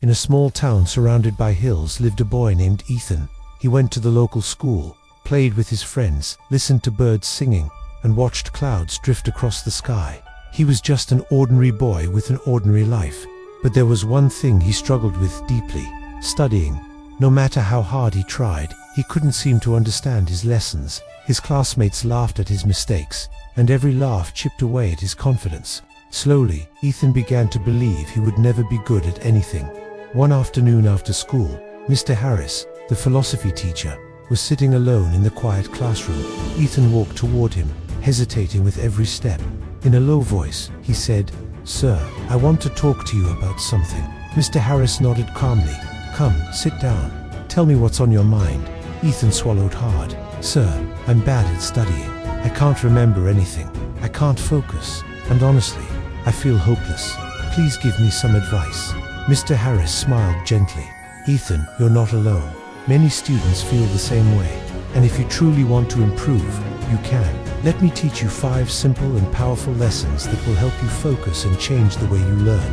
In a small town surrounded by hills lived a boy named Ethan. He went to the local school, played with his friends, listened to birds singing, and watched clouds drift across the sky. He was just an ordinary boy with an ordinary life. But there was one thing he struggled with deeply: studying. No matter how hard he tried, he couldn't seem to understand his lessons. His classmates laughed at his mistakes, and every laugh chipped away at his confidence. Slowly, Ethan began to believe he would never be good at anything. One afternoon after school, Mr. Harris, the philosophy teacher, was sitting alone in the quiet classroom. Ethan walked toward him, hesitating with every step. In a low voice, he said, "Sir, I want to talk to you about something." Mr. Harris nodded calmly. "Come, sit down. Tell me what's on your mind." Ethan swallowed hard. "Sir, I'm bad at studying. I can't remember anything. I can't focus. And honestly, I feel hopeless. Please give me some advice." Mr. Harris smiled gently. "Ethan, you're not alone. Many students feel the same way. And if you truly want to improve, you can. Let me teach you 5 simple and powerful lessons that will help you focus and change the way you learn.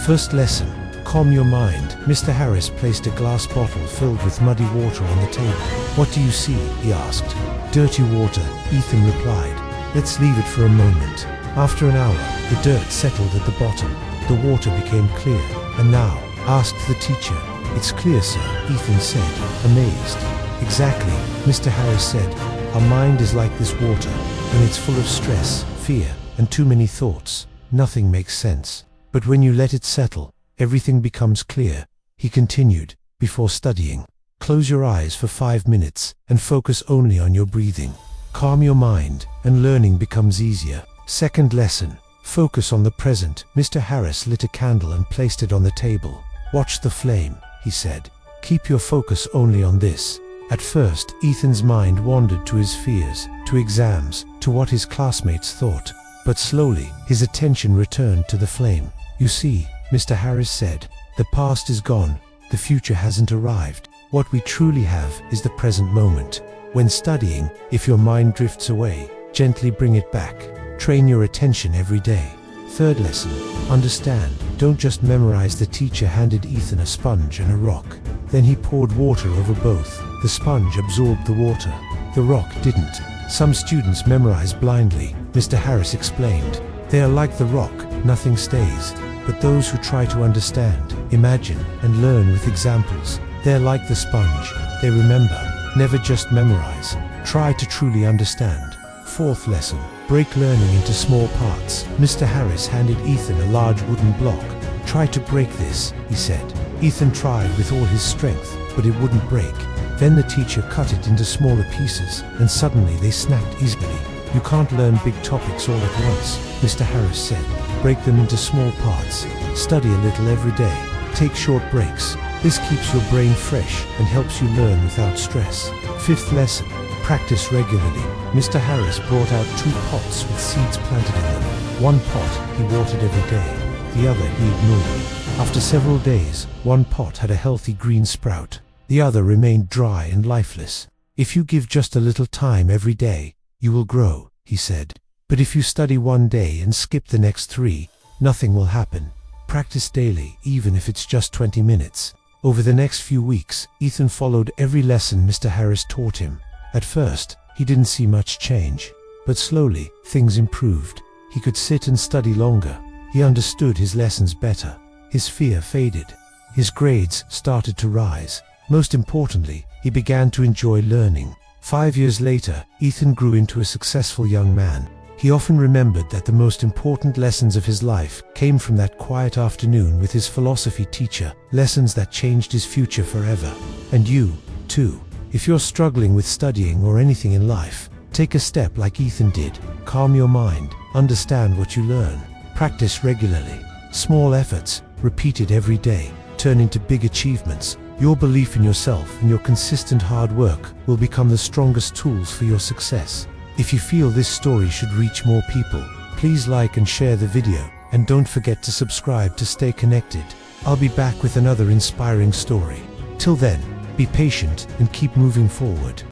First lesson: calm your mind. Mr. Harris placed a glass bottle filled with muddy water on the table. "What do you see?" he asked. "Dirty water," Ethan replied. "Let's leave it for a moment." After an hour, the dirt settled at the bottom. The water became clear. "And now?" asked the teacher. "It's clear, sir," Ethan said, amazed. "Exactly," Mr. Harris said. "Our mind is like this water. When it's full of stress, fear, and too many thoughts, nothing makes sense. But when you let it settle, everything becomes clear." He continued, "Before studying, close your eyes for 5 minutes and focus only on your breathing. Calm your mind, and learning becomes easier." Second lesson: focus on the present. Mr. Harris lit a candle and placed it on the table. "Watch the flame," he said. "Keep your focus only on this." At first, Ethan's mind wandered to his fears, to exams, to what his classmates thought. But slowly, his attention returned to the flame. "You see," Mr. Harris said, "the past is gone, the future hasn't arrived. What we truly have is the present moment. When studying, if your mind drifts away, gently bring it back. Train your attention every day." Third lesson: understand. Don't just memorize. The teacher handed Ethan a sponge and a rock. Then he poured water over both. The sponge absorbed the water. The rock didn't. "Some students memorize blindly," Mr. Harris explained. "They are like the rock, nothing stays. But those who try to understand, imagine, and learn with examples, they're like the sponge. They remember. Never just memorize. Try to truly understand." Fourth lesson: break learning into small parts. Mr. Harris handed Ethan a large wooden block. "Try to break this," he said. Ethan tried with all his strength, but it wouldn't break. Then the teacher cut it into smaller pieces, and suddenly they snapped easily. "You can't learn big topics all at once," Mr. Harris said. "Break them into small parts. Study a little every day. Take short breaks. This keeps your brain fresh and helps you learn without stress." Fifth lesson: practice regularly. Mr. Harris brought out 2 pots with seeds planted in them. One pot he watered every day, the other he ignored. After several days, one pot had a healthy green sprout. The other remained dry and lifeless. "If you give just a little time every day, you will grow," he said. "But if you study one day and skip the next 3, nothing will happen. Practice daily, even if it's just 20 minutes. Over the next few weeks, Ethan followed every lesson Mr. Harris taught him. At first, he didn't see much change, but slowly, things improved. He could sit and study longer. He understood his lessons better. His fear faded. His grades started to rise. Most importantly, he began to enjoy learning. 5 years later, Ethan grew into a successful young man. He often remembered that the most important lessons of his life came from that quiet afternoon with his philosophy teacher, lessons that changed his future forever. And you, too. If you're struggling with studying or anything in life, take a step like Ethan did. Calm your mind, understand what you learn, practice regularly. Small efforts, repeated every day, turn into big achievements. Your belief in yourself and your consistent hard work will become the strongest tools for your success. If you feel this story should reach more people, please like and share the video, and don't forget to subscribe to stay connected. I'll be back with another inspiring story. Till then, be patient and keep moving forward.